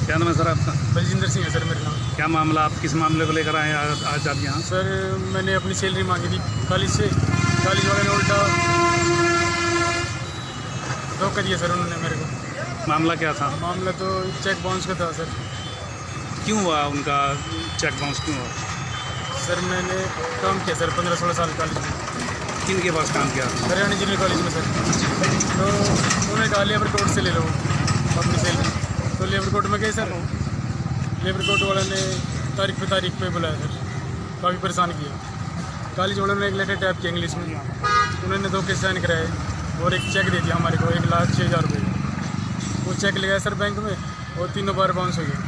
क्या नाम है सर आपका? बलजिंदर सिंह है सर मेरा नाम। क्या मामला, आप किस मामले को लेकर आए हैं आज आप यहाँ? सर मैंने अपनी सैलरी मांगी थी कॉलेज से, कॉलेज वाले ने उल्टा धोखा दिया सर उन्होंने मेरे को। मामला क्या था? मामला तो चेक बाउंस का था सर। क्यों हुआ उनका चेक बाउंस क्यों हुआ? सर मैंने काम किया सर 15-16 साल कॉलेज में। किन के पास काम किया? हरियाणा इंजीनियरिंग कॉलेज में सर। तो उन्होंने कहा लेबर कोर्ट से ले लो अपनी सैलरी, तो लेबर कोर्ट में गए सर। लेबर कोर्ट वाला ने तारीख पे बुलाया सर, काफ़ी परेशान किया। कॉलेज वालों ने एक लेटर टाइप किया इंग्लिश में, उन्होंने 2 केस साइन कराए और एक चेक दे दिया हमारे को 1,06,000 रुपये। वो चेक ले गया सर बैंक में और 3 बार बाउंस हो गया।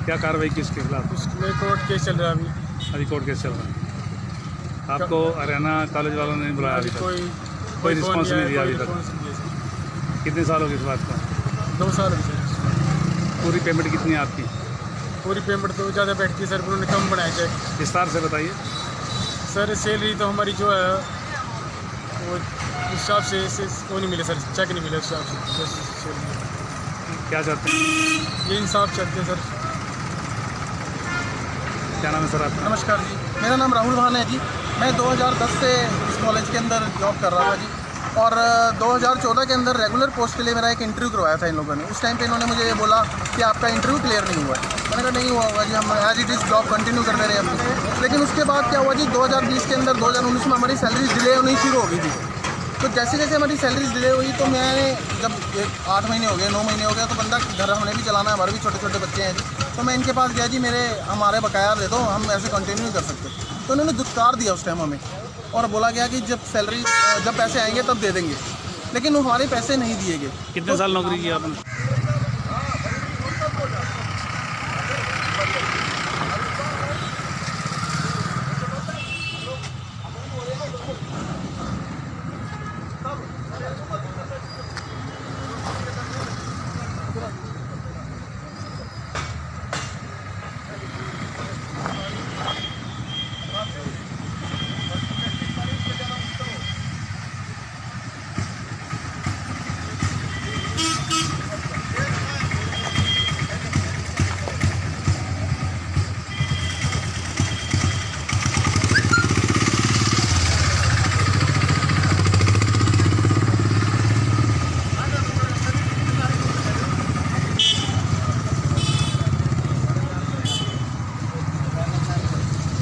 क्या कार्रवाई की इसके खिलाफ? उसमें कोर्ट केस चल रहा है अभी। अभी कोर्ट केस चल रहा है। आपको हरियाणा कॉलेज वालों ने बुलाया अभी तक? कोई रिस्पॉन्स नहीं दिया अभी तक? कितने साल हो गए इस बात को? 2 साल हो गए सर। पूरी पेमेंट कितनी है आपकी? पूरी पेमेंट तो ज़्यादा बैठती है सर, उन्होंने कम बनाया चेक। विस्तार से बताइए। सर सैलरी तो हमारी जो है वो उस हिसाब से वो नहीं मिले सर, चेक नहीं मिले उस हिसाब से। क्या चाहते हैं? ये इंसाफ चाहते हैं सर। क्या नाम है सर आपका? नमस्कार जी, मेरा नाम राहुल भान है जी। मैं 2010 से इस कॉलेज के अंदर जॉब कर रहा था जी, और 2014 के अंदर रेगुलर पोस्ट के लिए मेरा एक इंटरव्यू करवाया था इन लोगों ने। उस टाइम पे इन्होंने मुझे ये बोला कि आपका इंटरव्यू क्लियर नहीं हुआ है। मैंने कहा नहीं हुआ होगा जी, हम as it is job continue करते रहे अपनी। लेकिन उसके बाद क्या हुआ जी, 2020 के अंदर 2019 में हमारी सैलरी डिले होनी शुरू हो गई थी। तो जैसे जैसे हमारी सैलरी डिले हुई तो मैंने जब 8 महीने हो गए, 9 महीने हो गए, तो बंदा घर हमने भी चलाना है, हमारे भी छोटे छोटे बच्चे हैं जी। तो मैं इनके पास गया जी, हमारे बकाया दे दो, हम ऐसे कंटिन्यू नहीं कर सकते। तो उन्होंने दुत्कार दिया उस टाइम हमें, और बोला गया कि जब पैसे आएंगे तब दे देंगे, लेकिन वो हमारे पैसे नहीं दिए गए। कितने साल नौकरी की आपने?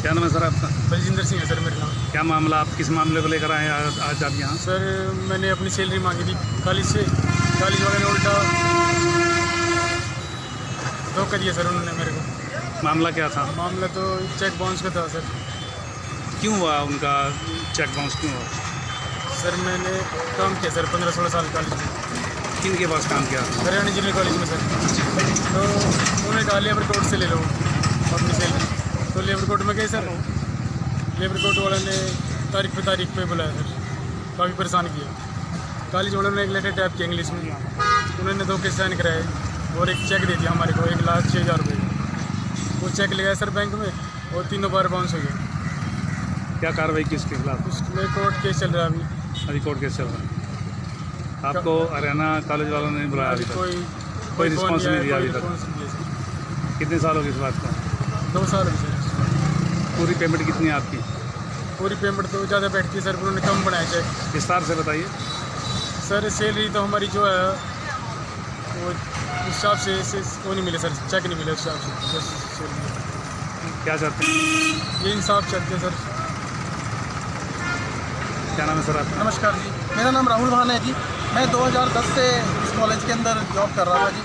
क्या नाम है सर आपका? बलजिंदर सिंह है सर मेरा नाम। क्या मामला, आप किस मामले को लेकर आए हैं आज आप यहाँ? सर मैंने अपनी सैलरी मांगी थी कॉलेज से, कॉलेज वाले ने उल्टा धोखा दिया सर उन्होंने मेरे को। मामला क्या था? मामला तो चेक बाउंस का था सर। क्यों हुआ उनका चेक बाउंस क्यों हुआ? सर मैंने काम किया सर 15-16 साल कॉलेज में। किन के पास काम किया? हरियाणा इंजीनियरिंग कॉलेज में सर। तो उन्होंने कहा लेबर कोर्ट से ले लो अपनी सैलरी, तो लेबर कोर्ट में गए सर। लेबर कोर्ट वाला ने तारीख पे बुलाया सर, काफ़ी परेशान किया। कॉलेज वालों ने एक लेटर टाइप किया इंग्लिश में, उन्होंने 2 केस साइन कराए और एक चेक दे दिया हमारे को 1,06,000 रुपये। वो चेक ले गया सर बैंक में और 3 बार बाउंस हो गया। क्या कार्रवाई की इसके खिलाफ? उसमें कोर्ट केस चल रहा है अभी। अभी कोर्ट केस चल रहा है। आपको हरियाणा कॉलेज वालों ने बुलाया अभी तक? कोई रिस्पॉन्स नहीं दिया अभी तक? कितने साल हो गए इस बात को? 2 साल हो गए सर। पूरी पेमेंट कितनी है आपकी? पूरी पेमेंट तो ज़्यादा बैठती है सर, उन्होंने कम बनाया चेक। विस्तार से बताइए। सर सैलरी तो हमारी जो है वो उस हिसाब से वो नहीं मिले सर, चेक नहीं मिले उस हिसाब से। क्या चाहते हैं? ये इंसाफ चाहते हैं सर। क्या नाम है सर आपका? नमस्कार जी, मेरा नाम राहुल भान है जी। मैं 2010 से इस कॉलेज के अंदर जॉब कर रहा था जी,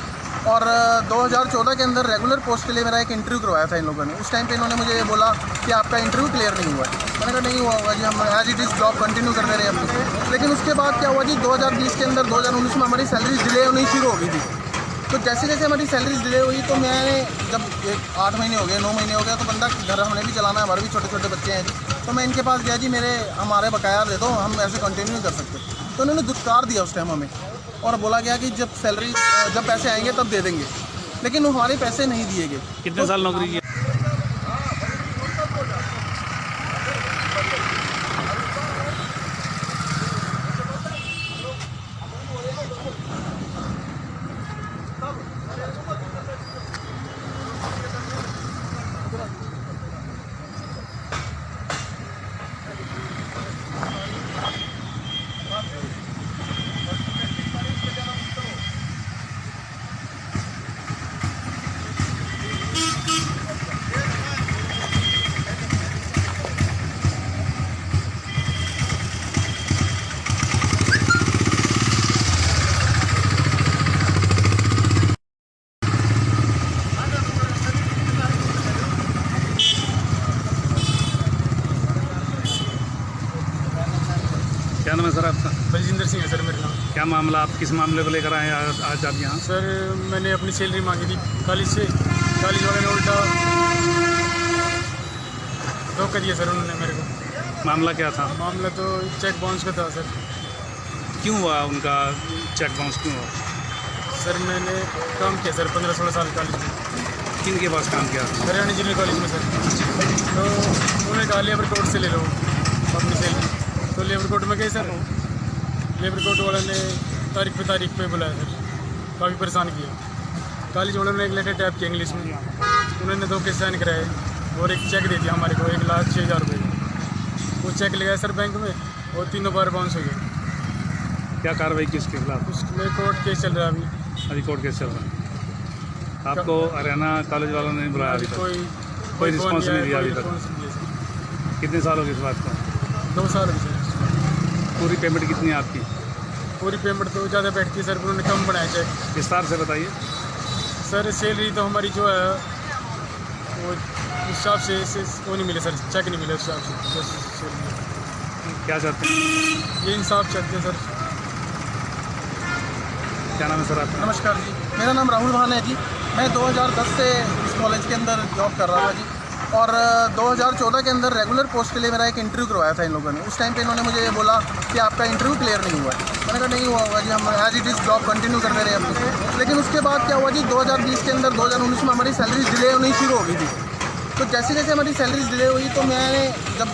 और 2014 के अंदर रेगुलर पोस्ट के लिए मेरा एक इंटरव्यू करवाया था इन लोगों ने। उस टाइम पे इन्होंने मुझे ये बोला कि आपका इंटरव्यू क्लियर नहीं हुआ है। मैंने कहा नहीं हुआ होगा जी, हम as it is job continue करते रहे अपनी। लेकिन उसके बाद क्या हुआ जी, 2020 के अंदर 2019 में हमारी सैलरी डिले होनी शुरू हो गई थी। तो जैसे जैसे हमारी सैलरी डिले हुई तो मैंने जब 8 महीने हो गए, 9 महीने हो गए, तो बंदा घर हमने भी चलाना है, हमारे भी छोटे छोटे बच्चे हैं जी। तो मैं इनके पास गया जी, हमारे बकाया दे दो, हम ऐसे कंटिन्यू नहीं कर सकते। तो उन्होंने दुत्कार दिया उस टाइम हमें, और बोला गया कि जब पैसे आएंगे तब दे देंगे, लेकिन वो हमारे पैसे नहीं दिए गए। कितने साल नौकरी की? मामला, आप किस मामले को लेकर आए आज आप यहाँ? सर मैंने अपनी सैलरी मांगी थी कॉलेज से, कॉलेज वाले ने उल्टा धोखा दिया सर उन्होंने मेरे को। मामला क्या था? मामला तो चेक बाउंस का था सर। क्यों हुआ उनका चेक बाउंस, क्यों हुआ? सर मैंने काम किया सर 15-16 साल कॉलेज में। किन के पास काम किया? हरियाणा इंजीनियरिंग कॉलेज में सर। तो उन्होंने कहा लेबर कोर्ट से ले लो अपनी सैलरी, तो लेबर कोर्ट में गए सर। लेबर कोर्ट वालों ने तारीख पे बुलाया सर, काफ़ी परेशान किया। कॉलेज वालों ने एक लेटर टाइप किया इंग्लिश में, उन्होंने 2 केस साइन कराए और एक चेक दे दिया हमारे को 1,06,000 रुपये। वो चेक लगाया सर बैंक में और 3 बार बाउंस हो गया। क्या कार्रवाई की उसके खिलाफ? उसमें कोर्ट केस चल रहा है अभी। अभी कोर्ट केस चल रहा है। आपको हरियाणा कॉलेज वालों ने बुलाया अभी तक? कोई रिस्पॉन्स नहीं दिया अभी तक? कितने साल हो गए इस बात को? 2 साल हो गए सर। पूरी पेमेंट कितनी है आपकी? पूरी पेमेंट तो ज़्यादा बैठती है सर, उन्होंने कम बनाया चेक। विस्तार से बताइए। सर सैलरी तो हमारी जो है वो उस हिसाब से वो नहीं मिले सर, चेक नहीं मिले उस हिसाब से। क्या चाहते हैं? ये इंसाफ चाहते हैं सर। क्या नाम है सर आपका? नमस्कार जी, मेरा नाम राहुल भान है जी। मैं 2010 से इस कॉलेज के अंदर जॉब कर रहा था जी, और 2014 के अंदर रेगुलर पोस्ट के लिए मेरा एक इंटरव्यू करवाया था इन लोगों ने। उस टाइम पे इन्होंने मुझे ये बोला कि आपका इंटरव्यू क्लियर नहीं हुआ है। मैंने कहा नहीं हुआ होगा जी, हम as it is job continue करते रहे अपनी। लेकिन उसके बाद क्या हुआ जी, 2020 के अंदर 2019 में हमारी सैलरीज डिले होनी शुरू हो गई थी। तो जैसे जैसे हमारी सैलरीज डिले हुई तो मैंने जब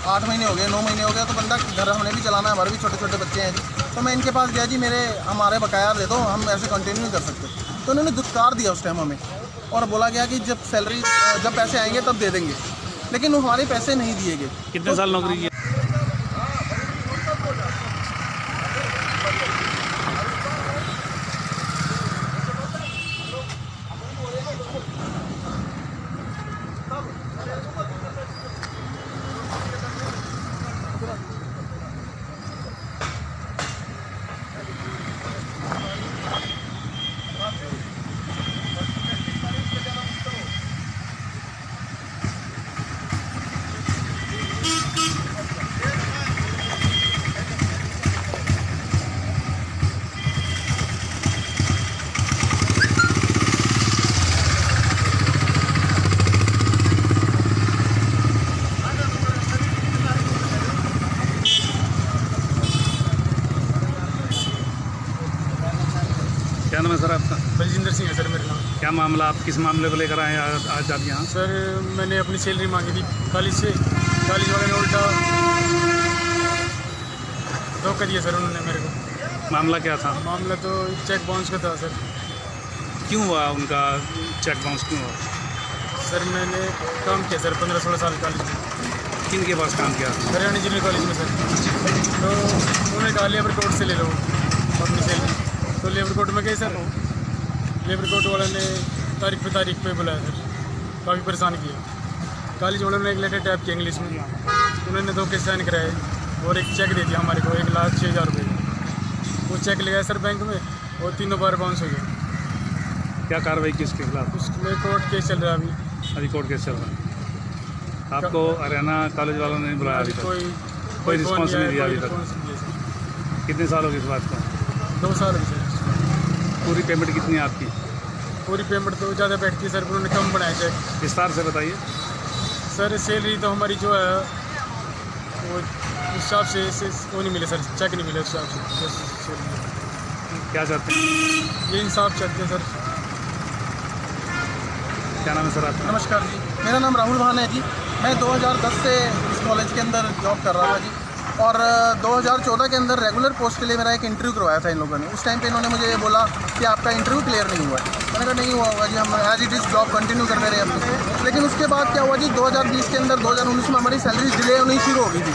8 महीने हो गए, 9 महीने हो गए, तो बंदा घर हमें भी चलाना है, हमारे भी छोटे छोटे बच्चे हैं जी। तो मैं इनके पास गया जी, हमारे बकाया दे दो, हम ऐसे कंटिन्यू नहीं कर सकते। तो उन्होंने दुत्कार दिया उस टाइम हमें, और बोला गया कि जब पैसे आएंगे तब दे देंगे, लेकिन वो हमारे पैसे नहीं दिए गए। कितने साल नौकरी की? क्या नाम है सर आपका? बलजिंदर सिंह है सर मेरा नाम। क्या मामला, आप किस मामले को लेकर आए आज आप यहाँ? सर मैंने अपनी सैलरी मांगी थी कॉलेज से, कॉलेज वाले ने उल्टा धोखा दिया सर उन्होंने मेरे को। मामला क्या था? मामला तो चेक बाउंस का था सर। क्यों हुआ उनका चेक बाउंस, क्यों हुआ? सर मैंने काम किया सर 15-16 साल कॉलेज में। किन के पास काम किया? हरियाणा इंजीनियरिंग कॉलेज में सर। तो उन्होंने कहा लेबर कोर्ट से ले लो अपनी सैलरी, तो लेबर कोर्ट में गए सर। लेबर कोर्ट वालों ने तारीख पे बुलाया सर, काफ़ी परेशान किया। कॉलेज वालों ने एक लेटर टाइप किया इंग्लिश में, उन्होंने 2 केस साइन कराए और एक चेक दे दिया हमारे को 1,06,000 रुपये। वो चेक लगाया सर बैंक में और 3 बार बाउंस हो गया। क्या कार्रवाई की उसके खिलाफ? उसमें कोर्ट केस चल रहा है अभी। अभी कोर्ट केस चल रहा है। आपको हरियाणा कॉलेज वालों ने बुलाया अभी तक? कोई रिस्पॉन्स नहीं दिया अभी तक? कितने साल हो गए इस बात को? 2 साल हो गए सर। पूरी पेमेंट कितनी है आपकी? पूरी पेमेंट तो ज़्यादा बैठती है सर, उन्होंने कम बनाया चेक। विस्तार से बताइए। सर सैलरी तो हमारी जो है वो उस हिसाब से वो नहीं मिले सर, चेक नहीं मिले उस हिसाब से। क्या चाहते हैं? ये इंसाफ चाहते हैं सर। क्या नाम है सर आपका? नमस्कार जी, मेरा नाम राहुल भान है जी। मैं 2010 से इस कॉलेज के अंदर जॉब कर रहा था जी, और 2014 के अंदर रेगुलर पोस्ट के लिए मेरा एक इंटरव्यू करवाया था इन लोगों ने। उस टाइम पे इन्होंने मुझे ये बोला कि आपका इंटरव्यू क्लियर नहीं हुआ है। मैंने कहा नहीं हुआ होगा जी, हम as it is job continue करते रहे अपनी। लेकिन उसके बाद क्या हुआ जी, 2020 के अंदर 2019 में हमारी सैलरीज डिले होनी शुरू हो गई थी।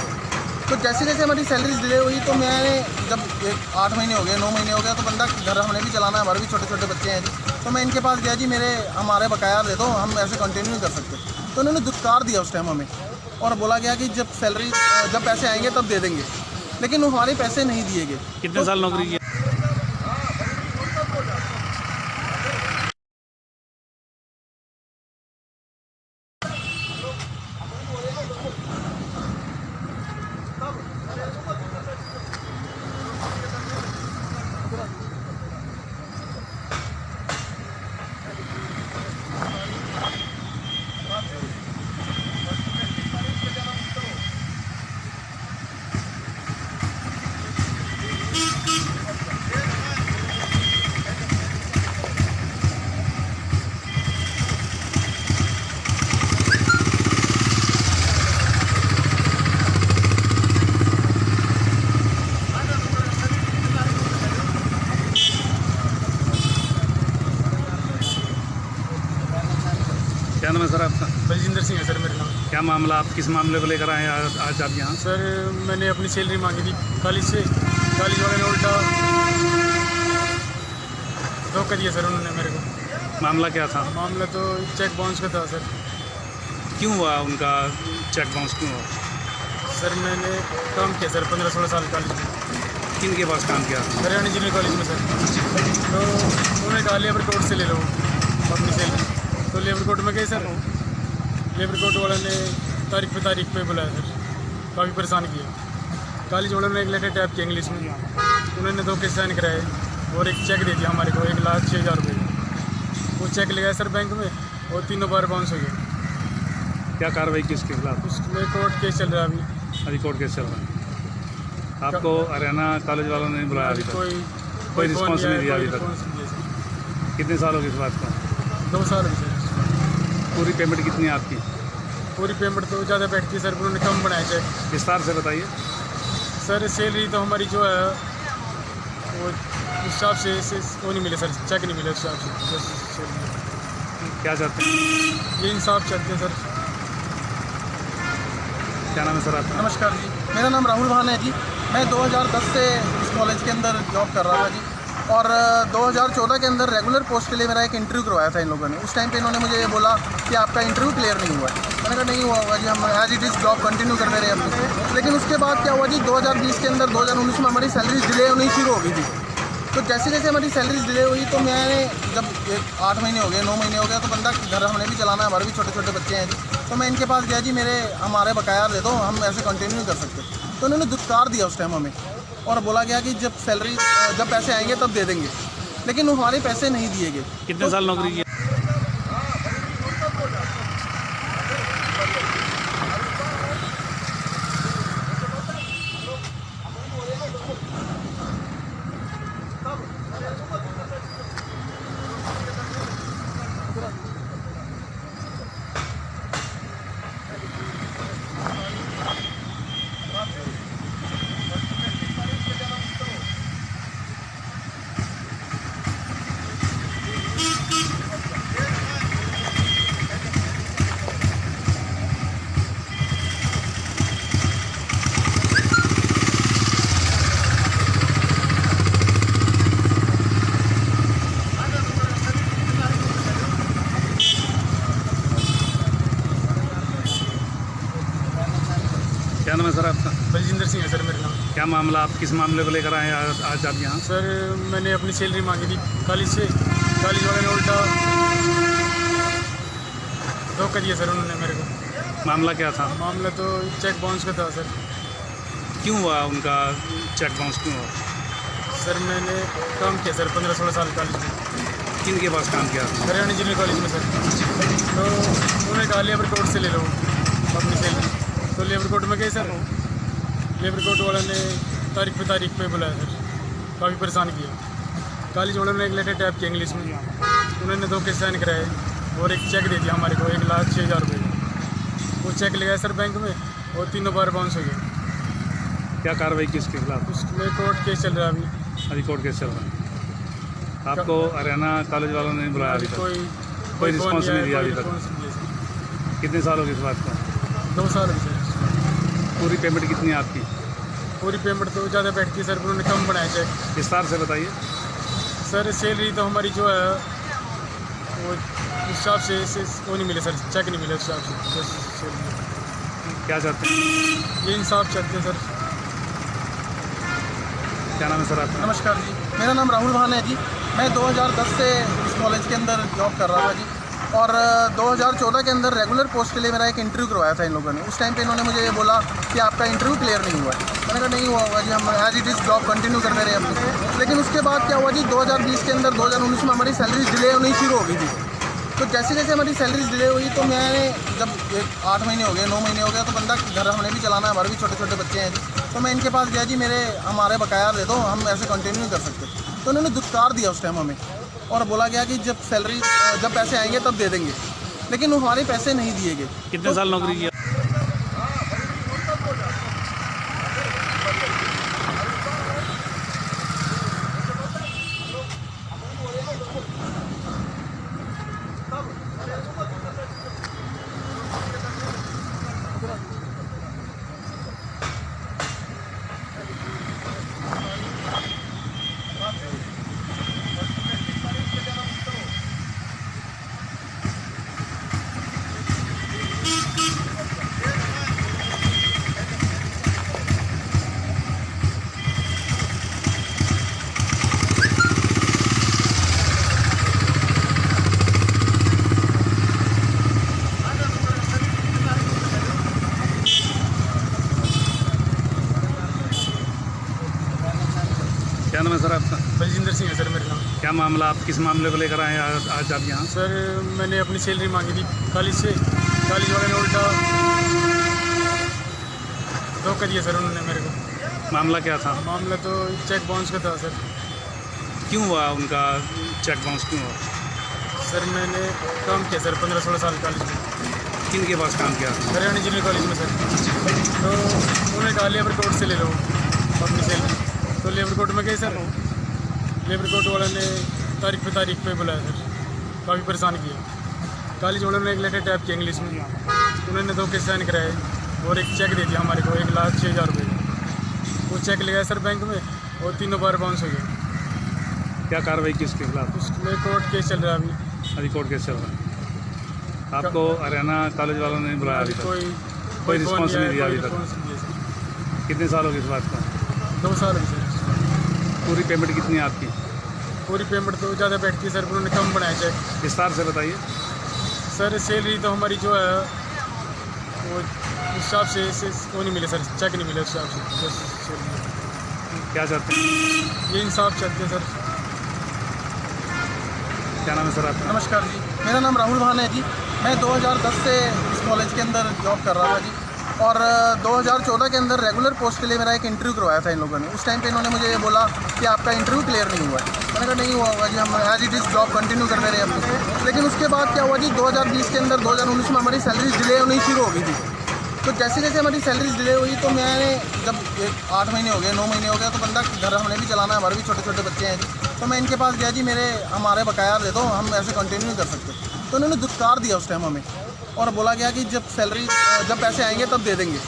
तो जैसे जैसे हमारी सैलरीज डिले हुई तो मैंने जब 8 महीने हो गए, 9 महीने हो गए, तो बंदा घर हमें भी चलाना है, हमारे भी छोटे छोटे बच्चे हैं जी। तो मैं इनके पास गया जी, हमारे बकाया दे दो, हम ऐसे कंटिन्यू नहीं कर सकते। तो उन्होंने दुत्कार दिया उस टाइम हमें, और बोला गया कि जब पैसे आएंगे तब दे देंगे, लेकिन वो हमारे पैसे नहीं दिए गए। कितने साल नौकरी की? क्या नाम है सर आपका? बलजिंदर सिंह है सर मेरा नाम। क्या मामला, आप किस मामले को लेकर आए हैं आज आप यहाँ? सर मैंने अपनी सैलरी मांगी थी कॉलेज से, कॉलेज वाले ने उल्टा धोखा दिया सर उन्होंने मेरे को। मामला क्या था? मामला तो चेक बाउंस का था सर। क्यों हुआ उनका चेक बाउंस, क्यों हुआ? सर मैंने काम किया सर 15-16 साल कॉलेज में। किन के पास काम किया? हरियाणा इंजीनियरिंग कॉलेज में सर। तो उन्होंने कहा लेबर कोर्ट से ले लो अपनी सैलरी, तो लेबर कोर्ट में गए सर। लेबर कोर्ट वाला ने तारीख पे बुलाया सर, काफ़ी परेशान किया। कॉलेज वालों ने एक लेटर टाइप किया इंग्लिश में, उन्होंने धोखे साइन कराए और एक चेक दे दिया हमारे को 1,06,000 रुपये। वो चेक लगाया सर बैंक में और 3 बार बाउंस हो गया। क्या कार्रवाई की उसके खिलाफ? उसमें कोर्ट केस चल रहा है अभी। अभी कोर्ट केस चल रहा है। आपको हरियाणा कॉलेज वालों ने नहीं बुलाया अभी तक? कोई रिस्पॉन्स नहीं दिया अभी तक? कितने साल हो गए इस बात को? 2 साल हो गए सर। पूरी पेमेंट कितनी है आपकी? पूरी पेमेंट तो ज़्यादा बैठती है सर, उन्होंने कम बनाया चेक। विस्तार से बताइए। सर सैलरी तो हमारी जो है वो उस हिसाब से वो नहीं मिले सर, चेक नहीं मिले उस हिसाब से। क्या चाहते हैं? ये इंसाफ चाहते हैं सर। क्या नाम है सर आपका? नमस्कार जी, मेरा नाम राहुल भान है जी। मैं 2010 से इस कॉलेज के अंदर जॉब कर रहा था जी, और 2014 के अंदर रेगुलर पोस्ट के लिए मेरा एक इंटरव्यू करवाया था इन लोगों ने। उस टाइम पे इन्होंने मुझे ये बोला कि आपका इंटरव्यू क्लियर नहीं हुआ है। मैंने कहा नहीं हुआ होगा जी, हम as it is job continue करते रहे अपनी। लेकिन उसके बाद क्या हुआ जी, 2020 के अंदर 2019 में हमारी सैलरी डिले होनी शुरू हो गई थी। तो जैसे जैसे हमारी सैलरी डिले हुई तो मैंने जब 8 महीने हो गए, 9 महीने हो गया, तो बंदा घर हमने भी चलाना है, हमारे भी छोटे छोटे बच्चे हैं जी। तो मैं इनके पास गया जी, हमारे बकाया दे दो, हम ऐसे कंटिन्यू नहीं कर सकते। तो उन्होंने दुत्कार दिया उस टाइम हमें, और बोला गया कि जब पैसे आएंगे तब दे देंगे, लेकिन हमारे पैसे नहीं दिए गए। कितने साल नौकरी की? क्या नाम है सर आपका? बलजिंदर सिंह है सर मेरा नाम। क्या मामला, आप किस मामले को लेकर आए हैं आज आप यहाँ? सर मैंने अपनी सैलरी मांगी थी कॉलेज से, कॉलेज वाले ने उल्टा धोखा दिया सर उन्होंने मेरे को। मामला क्या था? मामला तो चेक बाउंस का था सर। क्यों हुआ उनका चेक बाउंस, क्यों हुआ? सर मैंने काम किया सर 15-16 साल कॉलेज में। किन के पास काम किया? हरियाणा इंजीनियरिंग कॉलेज में सर। तो उन्होंने कहा लेबर कोर्ट से ले लो अपनी सैलरी, तो लेबर कोर्ट में गए सर। लेबर कोर्ट वाला ने तारीख पे बुलाया सर, काफ़ी परेशान किया। कॉलेज वालों ने एक लेटर टाइप किया इंग्लिश में, उन्होंने धोखे साइन कराए और एक चेक दे दिया हमारे को 1,06,000 रुपये। वो चेक लगाया सर बैंक में और 3 बार बाउंस हो गया। क्या कार्रवाई की उसके खिलाफ? उसमें कोर्ट केस चल रहा है अभी। अभी कोर्ट केस चल रहा है। आपको हरियाणा कॉलेज वालों ने नहीं बुलाया अभी तक? कोई रिस्पॉन्स नहीं दिया अभी तक? कितने साल हो गए इस बात को? 2 साल हो गए सर। पूरी पेमेंट कितनी है आपकी? पूरी पेमेंट तो ज़्यादा बैठती है सर, उन्होंने कम बनाया चेक। विस्तार से बताइए। सर सैलरी तो हमारी जो है वो उस हिसाब से वो नहीं मिले सर, चेक नहीं मिले उस हिसाब से। क्या चाहते हैं? ये इंसाफ चाहते हैं सर। क्या नाम है सर आपका? नमस्कार जी, मेरा नाम राहुल भान है जी। मैं 2010 से इस कॉलेज के अंदर जॉब कर रहा था जी, और 2014 के अंदर रेगुलर पोस्ट के लिए मेरा एक इंटरव्यू करवाया था इन लोगों ने। उस टाइम पे इन्होंने मुझे ये बोला कि आपका इंटरव्यू क्लियर नहीं हुआ है। मैंने कहा नहीं हुआ होगा जी, हम as it is job continue करते रहे अपनी। लेकिन उसके बाद क्या हुआ जी, 2020 के अंदर 2019 में हमारी सैलरी डिले होनी शुरू हो गई थी। तो जैसे जैसे हमारी सैलरी डिले हुई तो मैंने जब 8 महीने हो गए, 9 महीने हो गया, तो बंदा घर हमने भी चलाना है, हमारे भी छोटे छोटे बच्चे हैं जी। तो मैं इनके पास गया जी, हमारे बकाया दे दो, हम ऐसे कंटिन्यू नहीं कर सकते। तो उन्होंने दुत्कार दिया उस टाइम हमें, और बोला गया कि जब पैसे आएंगे तब दे देंगे, लेकिन हमारे पैसे नहीं दिए गए। कितने साल नौकरी की? है सर आपका? बलजिंदर सिंह है सर मेरा नाम। क्या मामला, आप किस मामले को लेकर आए हैं आज आप यहाँ? सर मैंने अपनी सैलरी मांगी थी कॉलेज से, कॉलेज वाले ने उल्टा धोखा दिया सर उन्होंने मेरे को। मामला क्या था? मामला तो चेक बाउंस का था सर। क्यों हुआ उनका चेक बाउंस, क्यों हुआ? सर मैंने काम किया सर 15-16 साल कॉलेज में। किन के पास काम किया? हरियाणा इंजीनियरिंग कॉलेज में सर। तो उन्होंने कहा लेबर कोर्ट से ले लो अपनी सैलरी, तो लेबर कोर्ट में गए सर। लेबर कोर्ट वालों ने तारीख पे बुलाया सर, काफ़ी परेशान किया। कॉलेज वालों ने एक लेटर टाइप किया इंग्लिश में, उन्होंने 2 केस साइन कराए और एक चेक दे दिया हमारे को 1,06,000 रुपये। वो चेक ले गया सर बैंक में और 3 बार बाउंस हो गया। क्या कार्रवाई की उसके खिलाफ? उसमें कोर्ट केस चल रहा है अभी। अभी कोर्ट केस चल रहा है। आपको हरियाणा कॉलेज वालों ने बुलाया अभी तक? कोई रिस्पॉन्स नहीं दिया अभी तक? कितने साल हो गए इस बात का? 2 साल हो गए सर। पूरी पेमेंट कितनी है आपकी? पूरी पेमेंट तो ज़्यादा बैठती है सर, उन्होंने कम बनाया चेक। विस्तार से बताइए। सर सैलरी तो हमारी जो है वो उस हिसाब से वो नहीं मिले सर, चेक नहीं मिले उस हिसाब से। बस क्या चाहते हैं? ये इंसाफ चाहते हैं सर। क्या नाम है सर आपका? नमस्कार जी, मेरा नाम राहुल भान है जी। मैं 2010 से इस कॉलेज के अंदर जॉब कर रहा था जी, और 2014 के अंदर रेगुलर पोस्ट के लिए मेरा एक इंटरव्यू करवाया था इन लोगों ने। उस टाइम पे इन्होंने मुझे ये बोला कि आपका इंटरव्यू क्लियर नहीं हुआ है। मैंने कहा नहीं हुआ होगा जी, हम as it is job continue करते रहे अपनी। लेकिन उसके बाद क्या हुआ जी, 2020 के अंदर 2019 में हमारी सैलरी डिले होनी शुरू हो गई थी। तो जैसे जैसे हमारी सैलरी डिले हुई तो मैंने जब 8 महीने हो गए, 9 महीने हो गए, तो बंदा घर हमने भी चलाना है, हमारे भी छोटे छोटे बच्चे हैं जी। तो मैं इनके पास गया जी, हमारे बकाया दे दो, हम ऐसे कंटिन्यू नहीं कर सकते। तो उन्होंने दुत्कार दिया उस टाइम हमें, और बोला गया कि जब पैसे आएंगे तब दे देंगे,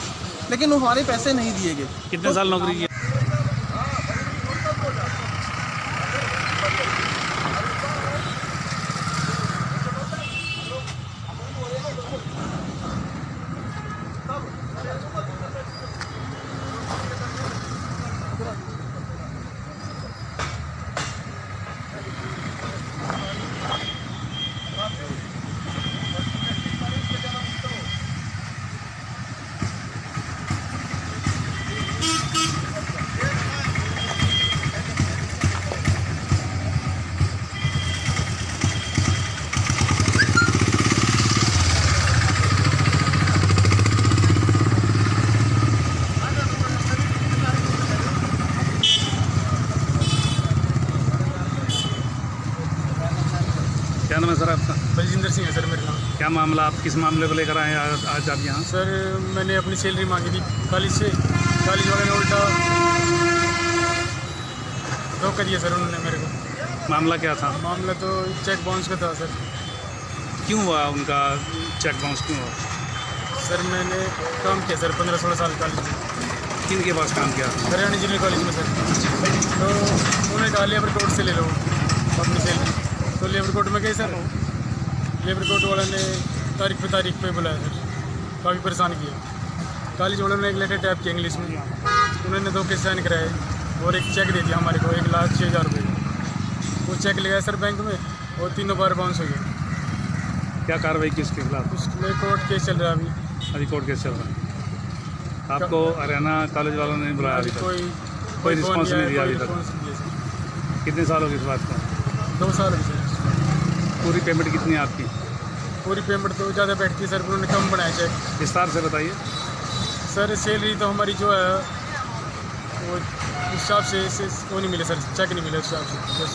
लेकिन वो हमारे पैसे नहीं दिए गए। कितने साल नौकरी की? क्या नाम है सर आपका? बलजिंदर सिंह है सर मेरा नाम। क्या मामला, आप किस मामले को लेकर आए हैं आज आप यहाँ? सर मैंने अपनी सैलरी मांगी थी कॉलेज से, कॉलेज वाले ने उल्टा धोखा दिया सर उन्होंने मेरे को। मामला क्या था? मामला तो चेक बाउंस का था सर। क्यों हुआ उनका चेक बाउंस, क्यों हुआ? सर मैंने काम किया सर 15-16 साल कॉलेज में। किन के पास काम किया? हरियाणा इंजीनियरिंग कॉलेज में सर। तो उन्होंने कहा लेबर कोर्ट से ले लो अपनी सैलरी, तो लेबर कोर्ट में गए सर। लेबर कोर्ट वालों ने तारीख पे बुलाया सर, काफ़ी परेशान किया। कॉलेज वालों ने एक लेटर टाइप किया इंग्लिश में, उन्होंने 2 केस साइन कराए और एक चेक दे दिया हमारे को 1,06,000 रुपये। वो चेक ले गया सर बैंक में और 3 बार बाउंस हो गया। क्या कार्रवाई की उसके खिलाफ? उसमें कोर्ट केस चल रहा है अभी। अभी कोर्ट केस चल रहा है। आपको हरियाणा कॉलेज वालों ने बुलाया अभी तक? कोई रिस्पॉन्स नहीं दिया अभी तक? कितने साल हो गए इस बात का? 2 साल हो गए सर। पूरी पेमेंट कितनी है आपकी? पूरी पेमेंट तो ज़्यादा बैठती है सर, उन्होंने कम बनाया चेक। विस्तार से बताइए। सर सैलरी तो हमारी जो है वो उस हिसाब से वो नहीं मिले सर, चेक नहीं मिले उस हिसाब से। बस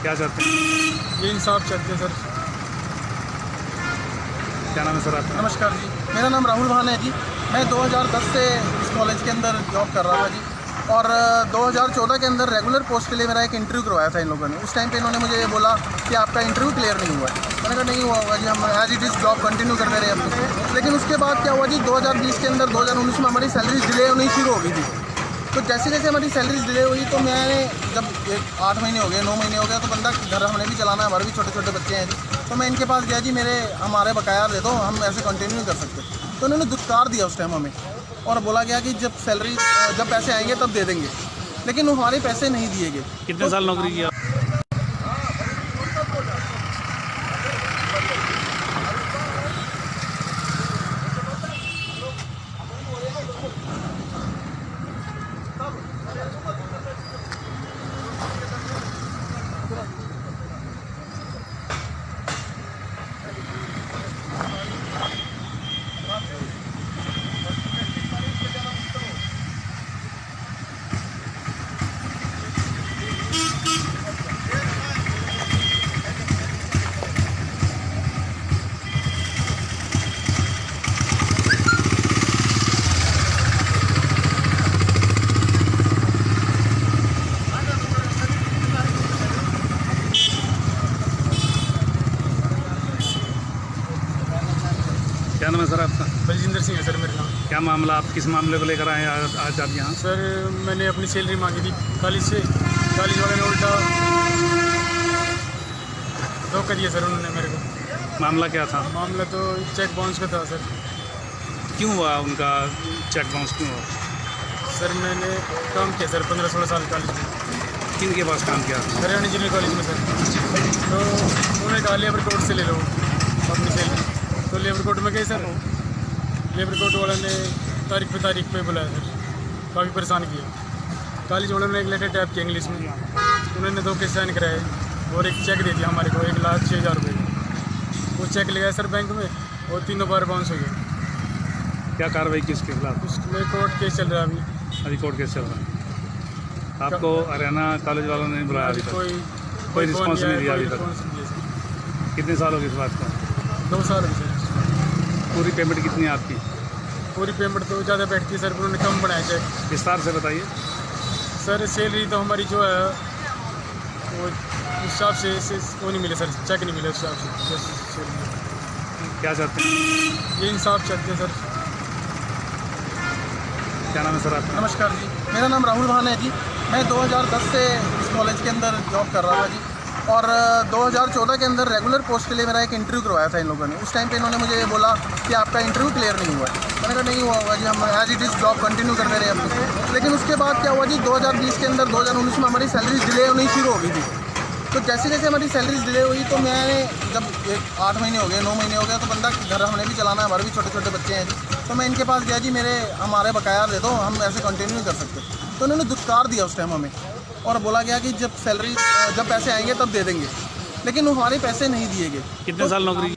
क्या चाहते हैं? ये इंसाफ चाहते हैं सर। क्या नाम है सर आपका? नमस्कार जी, मेरा नाम राहुल भान है जी। मैं 2010 से इस कॉलेज के अंदर जॉब कर रहा था जी, और 2014 के अंदर रेगुलर पोस्ट के लिए मेरा एक इंटरव्यू करवाया था इन लोगों ने। उस टाइम पे इन्होंने मुझे ये बोला कि आपका इंटरव्यू क्लियर नहीं हुआ है। मैंने कहा नहीं हुआ होगा जी, हम as it is job continue करते रहे अपनी। लेकिन उसके बाद क्या हुआ जी, 2020 के अंदर 2019 में हमारी सैलरी डिले होनी शुरू हो गई थी। तो जैसे जैसे हमारी सैलरी डिले हुई तो मैंने जब 8 महीने हो गए, 9 महीने हो गए, तो बंदा घर हमने भी चलाना है, हमारे भी छोटे छोटे बच्चे हैं जी। तो मैं इनके पास गया जी, हमारे बकाया दे दो, हम ऐसे कंटिन्यू नहीं कर सकते। तो उन्होंने दुत्कार दिया उस टाइम हमें, और बोला गया कि जब पैसे आएंगे तब दे देंगे, लेकिन वो हमारे पैसे नहीं दिए गए। कितने साल नौकरी की? क्या नाम है सर आपका? बलजिंदर सिंह है सर मेरा नाम। क्या मामला, आप किस मामले को लेकर आए हैं आज आप यहाँ? सर मैंने अपनी सैलरी मांगी थी कॉलेज से, कॉलेज वाले ने उल्टा धोखा दिया सर उन्होंने मेरे को। मामला क्या था? मामला तो चेक बाउंस का था सर। क्यों हुआ उनका चेक बाउंस क्यों हुआ? सर मैंने काम किया सर 15-16 साल कॉलेज में, किन के पास काम किया? हरियाणा इंजीनियरिंग कॉलेज में सर। तो उन्होंने कहा लेबर कोर्ट से ले लो अपनी सैलरी, तो लेबर कोर्ट में गए सर। लेबर कोर्ट वाला ने तारीख पे बुलाया सर, काफ़ी परेशान किया। कॉलेज वालों ने एक लेटर टाइप किया इंग्लिश में, उन्होंने 2 केस साइन कराए और एक चेक दे दिया हमारे को 1,06,000 रुपये। वो चेक लगाया सर बैंक में और 3 बार बाउंस हो गया। क्या कार्रवाई की इसके खिलाफ? उसमें कोर्ट केस चल रहा है अभी कोर्ट केस चल रहा है। आपको हरियाणा कॉलेज वालों ने बुलाया अभी तक? कोई रिस्पॉन्स नहीं दिया अभी तक? कितने साल हो गए इस बात को? 2 साल हो गए सर। पूरी पेमेंट कितनी है आपकी? पूरी पेमेंट तो ज़्यादा बैठती है सर, उन्होंने कम बनाया चेक। विस्तार से बताइए। सर सैलरी तो हमारी जो है वो उस हिसाब से वो नहीं मिले सर, चेक नहीं मिले उस हिसाब से। क्या चाहते हैं? ये इंसाफ चाहते हैं सर। क्या नाम है सर आपका? नमस्कार जी, मेरा नाम राहुल भान है जी। मैं 2010 से इस कॉलेज के अंदर जॉब कर रहा था जी, और 2014 के अंदर रेगुलर पोस्ट के लिए मेरा एक इंटरव्यू करवाया था इन लोगों ने। उस टाइम पे इन्होंने मुझे ये बोला कि आपका इंटरव्यू क्लियर नहीं हुआ है। मैंने कहा नहीं हुआ होगा जी, हम as it is job continue करते रहे अपनी। लेकिन उसके बाद क्या हुआ जी, 2020 के अंदर 2019 में हमारी सैलरीज डिले होनी शुरू हो गई थी। तो जैसे जैसे हमारी सैलरीज डिले हुई तो मैंने जब 8 महीने हो गए, 9 महीने हो गए, तो बंदा घर हमने भी चलाना है, हमारे भी छोटे छोटे बच्चे हैं जी। तो मैं इनके पास गया जी, हमारे बकाया दे दो, हम ऐसे कंटिन्यू नहीं कर सकते। तो उन्होंने दुत्कार दिया उस टाइम हमें, और बोला गया कि जब पैसे आएंगे तब दे देंगे, लेकिन वो हमारे पैसे नहीं दिए गए। कितने साल नौकरी?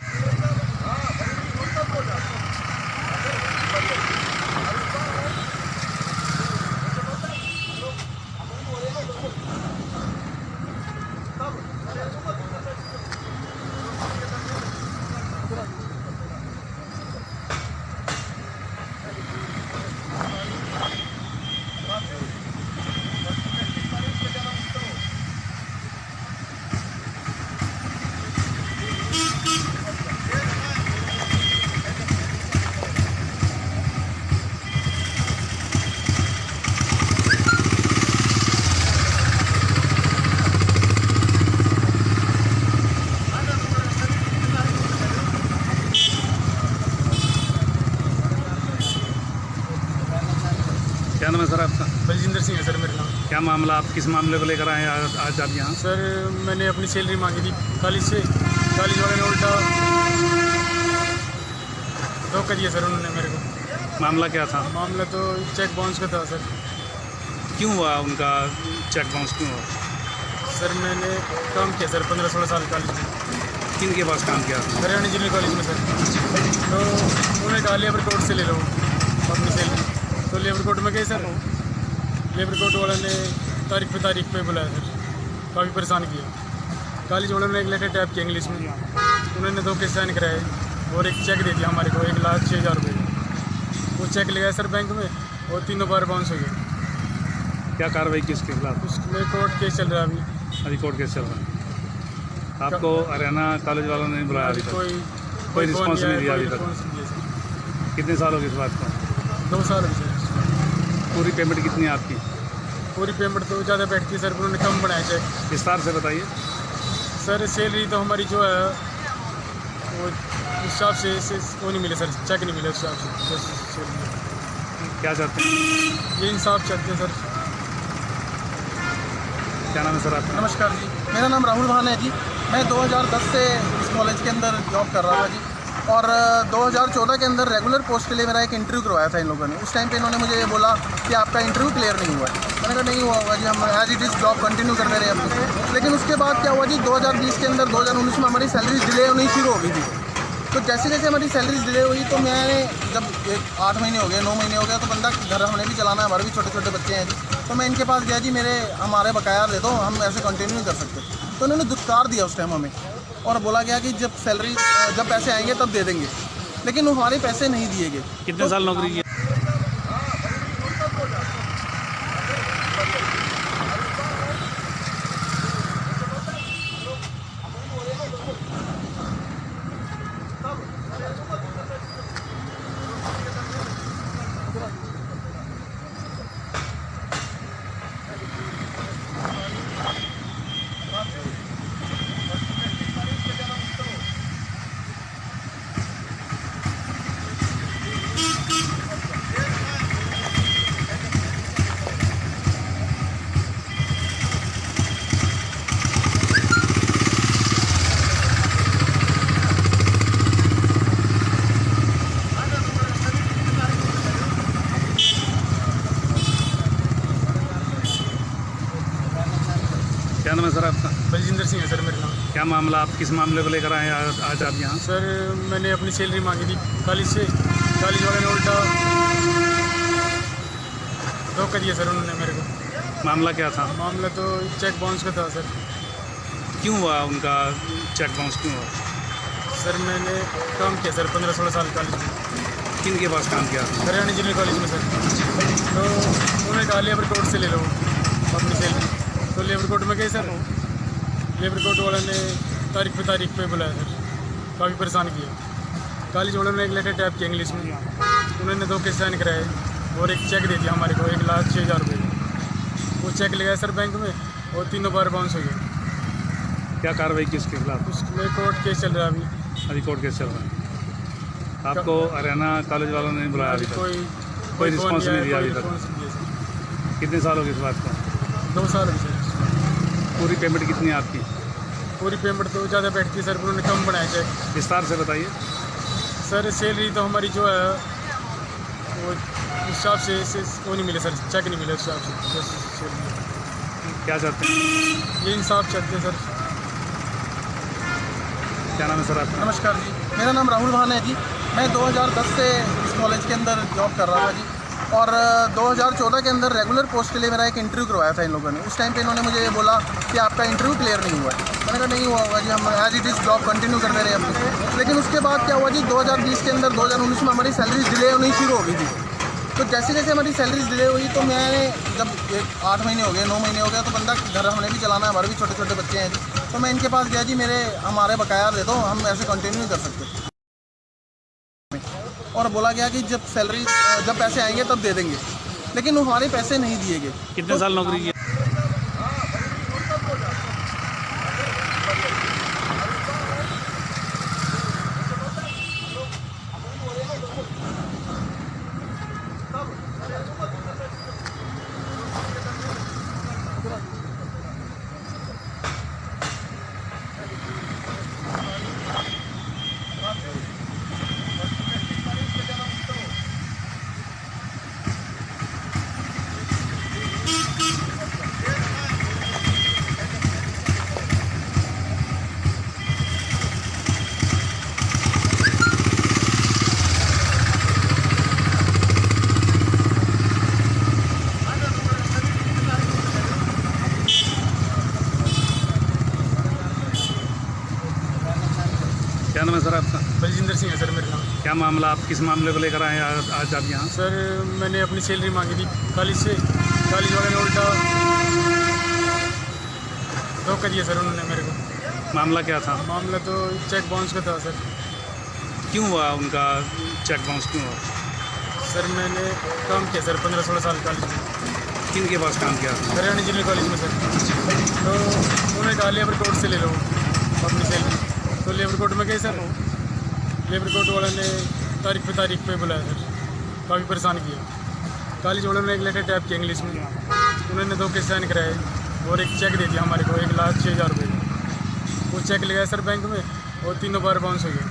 क्या नाम है सर आपका? बलजिंदर सिंह है सर मेरा नाम। क्या मामला, आप किस मामले को लेकर आए हैं आज आप यहाँ? सर मैंने अपनी सैलरी मांगी थी कॉलेज से, कॉलेज वाले ने उल्टा धोखा दिया सर उन्होंने मेरे को। मामला क्या था? मामला तो चेक बाउंस का था सर। क्यों हुआ उनका चेक बाउंस क्यों हुआ? सर मैंने काम किया सर 15-16 साल कॉलेज में, किन के पास काम किया? हरियाणा इंजीनियरिंग कॉलेज में सर। तो उन्होंने कहा लेबर कोर्ट से ले लो अपनी सैलरी, तो लेबर कोर्ट में गए सर। लेबर कोर्ट वाला ने तारीख पे बुलाया सर, काफ़ी परेशान किया। कॉलेज वालों ने एक लेटर टाइप किया इंग्लिश में, उन्होंने 2 केस साइन कराए और एक चेक दे दिया हमारे को 1,06,000 रुपये। वो चेक लगाया सर बैंक में और 3 बार बाउंस हो गया। क्या कार्रवाई की इसके खिलाफ? उसमें कोर्ट केस चल रहा है अभी कोर्ट केस चल रहा है। आपको हरियाणा कॉलेज वालों ने बुलाया अभी तक? कोई रिस्पॉन्स नहीं दिया अभी तक? कितने साल हो गए इस बात को? 2 साल हो गए सर। पूरी पेमेंट कितनी है आपकी? पूरी पेमेंट तो ज़्यादा बैठती है सर, उन्होंने कम बनाया चेक। विस्तार से बताइए। सर सैलरी तो हमारी जो है वो उस हिसाब से वो नहीं मिले सर, चेक नहीं मिले उस हिसाब से। क्या चाहते हैं? ये इंसाफ चाहते हैं सर। क्या नाम है सर आपका? नमस्कार जी, मेरा नाम राहुल भान है जी। मैं 2010 से इस कॉलेज के अंदर जॉब कर रहा था जी, और 2014 के अंदर रेगुलर पोस्ट के लिए मेरा एक इंटरव्यू करवाया था इन लोगों ने। उस टाइम पे इन्होंने मुझे ये बोला कि आपका इंटरव्यू क्लियर नहीं हुआ है। मैंने कहा नहीं हुआ होगा जी, हम as it is job continue करते रहे अपनी। लेकिन उसके बाद क्या हुआ जी, 2020 के अंदर 2019 में हमारी सैलरीज डिले होनी शुरू हो गई थी। तो जैसे जैसे हमारी सैलरीज डिले हुई तो मैंने जब 8 महीने हो गए, 9 महीने हो गए, तो बंदा घर हमने भी चलाना है, हमारे भी छोटे छोटे बच्चे हैं जी। तो मैं इनके पास गया जी, हमारे बकाया दे दो, हम ऐसे कंटिन्यू नहीं कर सकते। तो उन्होंने दुत्कार दिया उस टाइम हमें, और बोला गया कि जब पैसे आएंगे तब दे देंगे, लेकिन वो हमारे पैसे नहीं दिए गए। कितने साल नौकरी की? क्या मामला, आप किस मामले को लेकर आए हैं आज आप यहाँ? सर मैंने अपनी सैलरी मांगी थी कॉलेज से, कॉलेज वाले ने उल्टा धोखा दिया सर उन्होंने मेरे को। मामला क्या था? मामला तो चेक बाउंस का था सर। क्यों हुआ उनका चेक बाउंस क्यों हुआ? सर मैंने काम किया सर 15-16 साल कॉलेज में। किन के पास काम किया? हरियाणा इंजीनियरिंग कॉलेज में सर। तो उन्होंने कहा लेबर कोर्ट से ले लो अपनी सैलरी, तो लेबर कोर्ट में गए सर। लेबर कोर्ट वाले ने तारीख पे बुलाया सर, काफ़ी परेशान किया। कॉलेज वालों ने एक लेटर टाइप किया इंग्लिश में, उन्होंने 2 केस साइन कराए और एक चेक दे दिया हमारे को 1,06,000 रुपये। वो चेक ले गया सर बैंक में और 3 बार बाउंस हो गया। क्या कार्रवाई की इसके खिलाफ? उसमें कोर्ट केस चल रहा है अभी कोर्ट केस चल रहा है। आपको हरियाणा कॉलेज वालों ने बुलाया अभी तक? कोई रिस्पॉन्स नहीं दिया अभी तक? कितने साल हो गए इस बात को? 2 साल हो गए सर। पूरी पेमेंट कितनी है आपकी? पूरी पेमेंट तो ज़्यादा बैठती है सर, उन्होंने कम बनाया चेक। विस्तार से बताइए। सर सैलरी तो हमारी जो है वो उस हिसाब से वो नहीं मिले सर, चेक नहीं मिले उस हिसाब से। क्या चाहते हैं? ये इंसाफ चाहते हैं सर। क्या नाम है सर आपका? नमस्कार जी, मेरा नाम राहुल भान है जी। मैं 2010 से इस कॉलेज के अंदर जॉब कर रहा था जी, और 2014 के अंदर रेगुलर पोस्ट के लिए मेरा एक इंटरव्यू करवाया था इन लोगों ने। उस टाइम पे इन्होंने मुझे ये बोला कि आपका इंटरव्यू क्लियर नहीं हुआ है। मैंने कहा नहीं हुआ होगा जी, हम as it is job continue करते रहे अपनी। लेकिन उसके बाद क्या हुआ जी, 2020 के अंदर 2019 में हमारी सैलरीज डिले होनी शुरू हो गई थी। तो जैसे जैसे हमारी सैलरीज डिले हुई तो मैंने जब 8 महीने हो गए, 9 महीने हो गए, तो बंदा घर हमने भी चलाना है, हमारे भी छोटे छोटे बच्चे हैं जी। तो मैं इनके पास गया जी, हमारे बकाया दे दो, हम ऐसे कंटिन्यू नहीं कर सकते। और बोला गया कि जब पैसे आएंगे तब दे देंगे, लेकिन वो हमारे पैसे नहीं दिए गए। कितने साल नौकरी की? क्या नाम है सर आपका? बलजिंदर सिंह है सर मेरा नाम। क्या मामला, आप किस मामले को लेकर आए हैं आज आप यहाँ? सर मैंने अपनी सैलरी मांगी थी कॉलेज से, कॉलेज वाले ने उल्टा धोखा दिया सर उन्होंने मेरे को। मामला क्या था? मामला तो चेक बाउंस का था सर। क्यों हुआ उनका चेक बाउंस क्यों हुआ? सर मैंने काम किया सर 15-16 साल कॉलेज में। किन के पास काम किया? हरियाणा इंजीनियरिंग कॉलेज में सर। तो उन्होंने कहा लेबर कोर्ट से ले लो अपनी सैलरी, तो लेबर कोर्ट में गए सर। लेबर कोर्ट वाले ने तारीख पे बुलाया सर, काफ़ी परेशान किया। कॉलेज वालों ने एक लेटर टाइप किया इंग्लिश में, उन्होंने 2 केस साइन कराए और एक चेक दे दिया हमारे को 1,06,000 रुपये। वो चेक ले गया सर बैंक में और 3 बार बाउंस हो गया।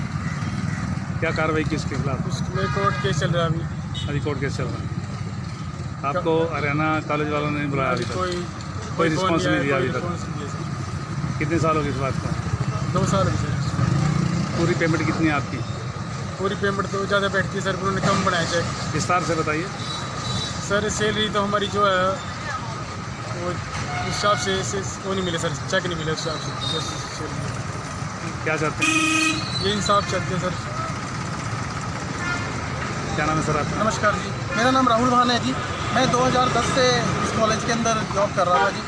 क्या कार्रवाई की इसके खिलाफ? उसमें कोर्ट केस चल रहा है अभी कोर्ट केस चल रहा है। आपको हरियाणा कॉलेज वालों ने बुलाया अभी तक? कोई रिस्पॉन्स नहीं दिया अभी तक? कितने साल हो गए इस बात को? 2 साल हो गए सर। पूरी पेमेंट कितनी है आपकी? पूरी पेमेंट तो ज़्यादा बैठती है सर, उन्होंने कम बनाया चेक। विस्तार से बताइए। सर सैलरी तो हमारी जो है वो उस हिसाब से वो नहीं मिले सर, चेक नहीं मिले उस हिसाब से। क्या चाहते हैं? ये इंसाफ चाहते हैं सर। क्या नाम है सर आपका? नमस्कार जी, मेरा नाम राहुल भान है जी। मैं 2010 से इस कॉलेज के अंदर जॉब कर रहा था जी,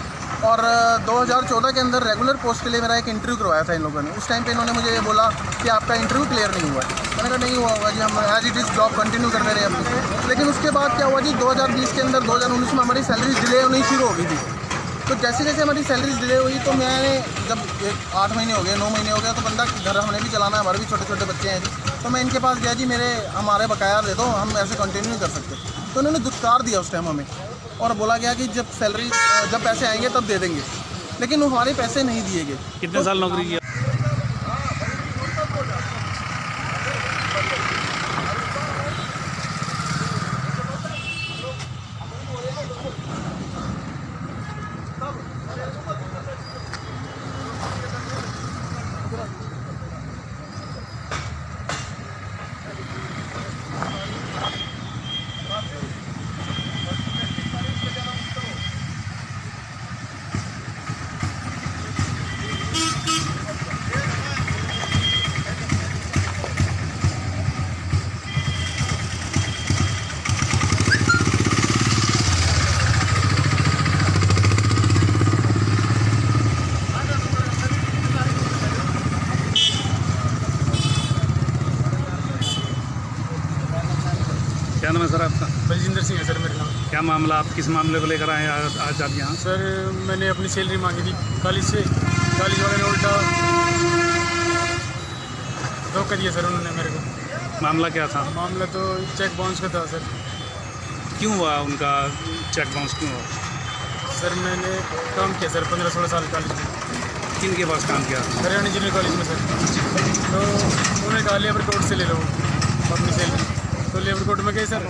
और 2014 के अंदर रेगुलर पोस्ट के लिए मेरा एक इंटरव्यू करवाया था इन लोगों ने। उस टाइम पे इन्होंने मुझे ये बोला कि आपका इंटरव्यू क्लियर नहीं हुआ है। मैंने कहा नहीं हुआ होगा जी, हम as it is job continue करते रहे अपनी। लेकिन उसके बाद क्या हुआ जी, 2020 के अंदर 2019 में हमारी सैलरीज डिले होनी शुरू हो गई थी। तो जैसे जैसे हमारी सैलरीज डिले हुई तो मैंने जब 8 महीने हो गए, 9 महीने हो गए, तो बंदा घर हमने भी चलाना है, हमारे भी छोटे छोटे बच्चे हैं जी। तो मैं इनके पास गया जी, हमारे बकाया दे दो, हम ऐसे कंटिन्यू नहीं कर सकते। तो उन्होंने दुत्कार दिया उस टाइम हमें, और बोला गया कि जब पैसे आएंगे तब दे देंगे, लेकिन वो हमारे पैसे नहीं दिए गए। कितने साल नौकरी की? क्या नाम है सर आपका? बलजिंदर सिंह है सर मेरा नाम। क्या मामला, आप किस मामले को लेकर आए हैं आज आप यहाँ? सर मैंने अपनी सैलरी मांगी थी कॉलेज से, कॉलेज वाले ने उल्टा धोखा दिया सर उन्होंने मेरे को। मामला क्या था? मामला तो चेक बाउंस का था सर। क्यों हुआ उनका चेक बाउंस, क्यों हुआ? सर मैंने काम किया सर 15-16 साल कॉलेज में, किन के पास काम किया? हरियाणा इंजीनियरिंग कॉलेज में सर। तो उन्होंने कहा लेबर कोड से ले लो अपनी सैलरी, तो लेबर कोड में गए सर।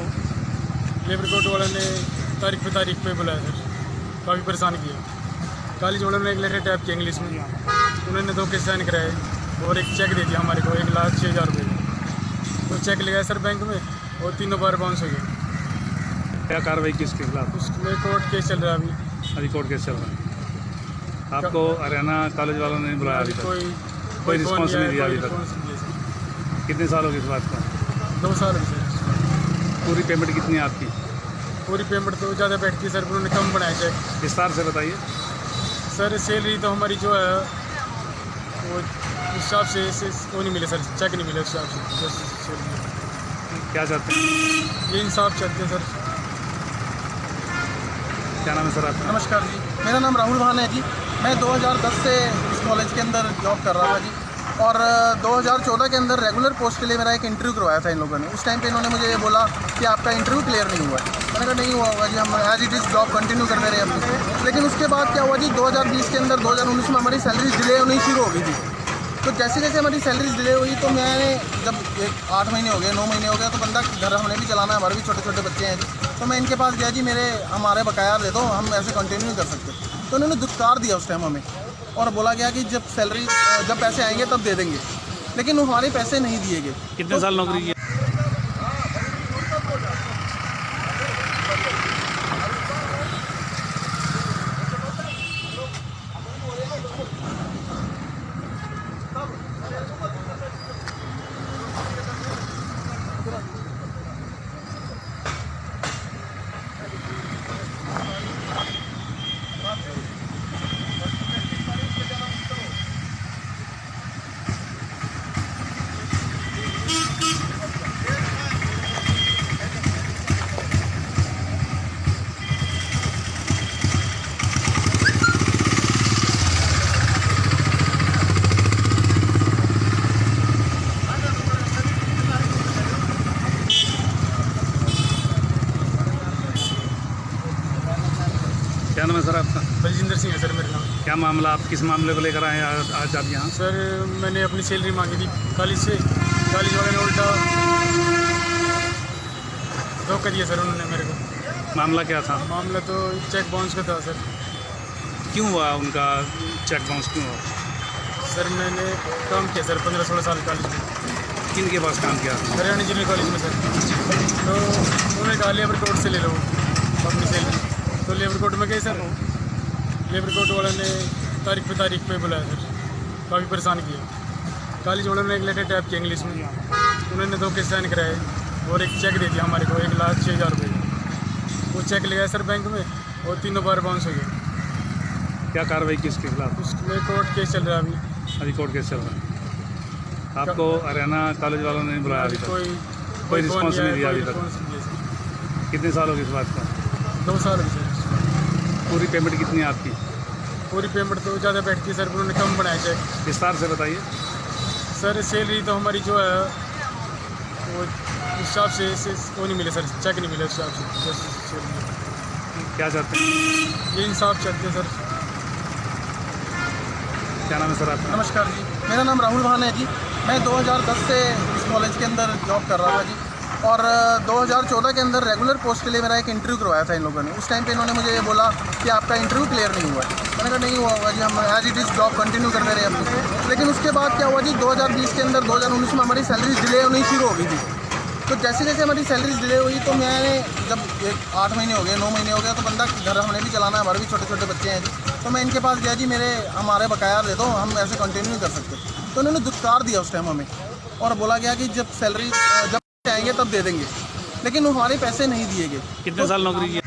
लेबर कोड वाले ने तारीख पे बुलाया सर, काफ़ी परेशान किया। कॉलेज वालों ने एक लेटर टाइप किया इंग्लिश में, उन्होंने 2 के साइन कराए और एक चेक दे दिया हमारे को 1,06,000 रुपये। तो चेक ले गया सर बैंक में और 3 बार बाउंस हो गया। क्या कार्रवाई किसके खिलाफ? उसमें कोर्ट केस चल रहा है अभी। अभी कोर्ट केस चल रहा है। आपको हरियाणा कॉलेज वालों ने नहीं बुलाया अभी तक? कोई रिस्पॉन्स नहीं दिया अभी तक? कितने साल हो गए इस बात को? 2 साल हो गए सर। पूरी पेमेंट कितनी है आपकी? पूरी पेमेंट तो ज़्यादा बैठती है सर, उन्होंने कम बनाया चेक। विस्तार से बताइए। सर सैलरी तो हमारी जो है वो उस हिसाब से वो नहीं मिले सर, चेक नहीं मिले उस हिसाब से। क्या चाहते हैं? ये इंसाफ चाहते हैं सर। क्या नाम है सर आपका? नमस्कार जी, मेरा नाम राहुल भान है जी। मैं 2010 से इस कॉलेज के अंदर जॉब कर रहा था जी, और 2014 के अंदर रेगुलर पोस्ट के लिए मेरा एक इंटरव्यू करवाया था इन लोगों ने। उस टाइम पे इन्होंने मुझे ये बोला कि आपका इंटरव्यू क्लियर नहीं हुआ है। मैंने कहा नहीं हुआ होगा जी, हम as it is job continue करते रहे अपनी। लेकिन उसके बाद क्या हुआ जी, 2020 के अंदर 2019 में हमारी सैलरी डिले होनी शुरू हो गई थी। तो जैसे जैसे हमारी सैलरी डिले हुई तो मैंने जब 8 महीने हो गए, 9 महीने हो गए, तो बंदा घर हमने भी चलाना है, हमारे भी छोटे छोटे बच्चे हैं जी। तो मैं इनके पास गया जी, हमारे बकाया दे दो, हम ऐसे कंटिन्यू नहीं कर सकते। तो उन्होंने दुत्कार दिया उस टाइम हमें, और बोला गया कि जब पैसे आएंगे तब दे देंगे, लेकिन हमारे पैसे नहीं दिए गए। कितने साल नौकरी की? क्या नाम है सर आपका? बलजिंदर सिंह है सर मेरा नाम। क्या मामला, आप किस मामले को लेकर आए हैं आज आप यहाँ? सर मैंने अपनी सैलरी मांगी थी कॉलेज से, कॉलेज वाले ने उल्टा धोखा दिया सर उन्होंने मेरे को। मामला क्या था? मामला तो चेक बाउंस का था सर। क्यों हुआ उनका चेक बाउंस, क्यों हुआ? सर मैंने काम किया सर 15-16 साल कॉलेज में, किन के पास काम किया? हरियाणा इंजीनियरिंग कॉलेज में सर। तो उन्होंने कहा लेबर कोड से ले लो अपनी सैलरी, तो लेबर कोड में गए सर। लेबर कोड वाले ने तारीख पे बुलाया सर, काफ़ी परेशान किया। कॉलेज वालों ने एक लेटर टाइप किया इंग्लिश में, उन्होंने 2 के साइन कराए और एक चेक दे दिया हमारे को 1,06,000 रुपये। वो चेक ले गया सर बैंक में और 3 बार बाउंस हो गया। क्या कार्रवाई किसके खिलाफ? उसमें कोर्ट केस चल रहा है अभी। अभी कोर्ट केस चल रहा है। आपको हरियाणा कॉलेज वालों ने नहीं बुलाया अभी तक? कोई रिस्पॉन्स नहीं दिया अभी तक? कितने साल हो गए इस बात को? 2 साल हो गए सर। पूरी पेमेंट कितनी है आपकी? पूरी पेमेंट तो ज़्यादा बैठती है सर, उन्होंने कम बनाया चेक। विस्तार से बताइए। सर सैलरी तो हमारी जो है वो उस हिसाब से वो नहीं मिले सर, चेक नहीं मिले उस हिसाब से। क्या चाहते हैं? ये इंसाफ चाहते हैं सर। क्या नाम है सर आपका? नमस्कार जी, मेरा नाम राहुल भान है जी। मैं 2010 से इस कॉलेज के अंदर जॉब कर रहा था जी, और 2014 के अंदर रेगुलर पोस्ट के लिए मेरा एक इंटरव्यू करवाया था इन लोगों ने। उस टाइम पे इन्होंने मुझे ये बोला कि आपका इंटरव्यू क्लियर नहीं हुआ है। मैंने कहा नहीं हुआ होगा जी, हम as it is job continue करते रहे अपनी। लेकिन उसके बाद क्या हुआ जी, 2020 के अंदर 2019 में हमारी सैलरी डिले होनी शुरू हो गई थी। तो जैसे जैसे हमारी सैलरी डिले हुई तो मैंने जब 8 महीने हो गए, 9 महीने हो गए, तो बंदा घर हमने भी चलाना है, हमारे भी छोटे छोटे बच्चे हैं जी। तो मैं इनके पास गया जी, हमारे बकाया दे दो, हम ऐसे कंटिन्यू नहीं कर सकते। तो उन्होंने दुत्कार दिया उस टाइम हमें, और बोला गया कि जब पैसे आएंगे तब दे देंगे, लेकिन हमारे पैसे नहीं दिए गए। कितने साल नौकरी की?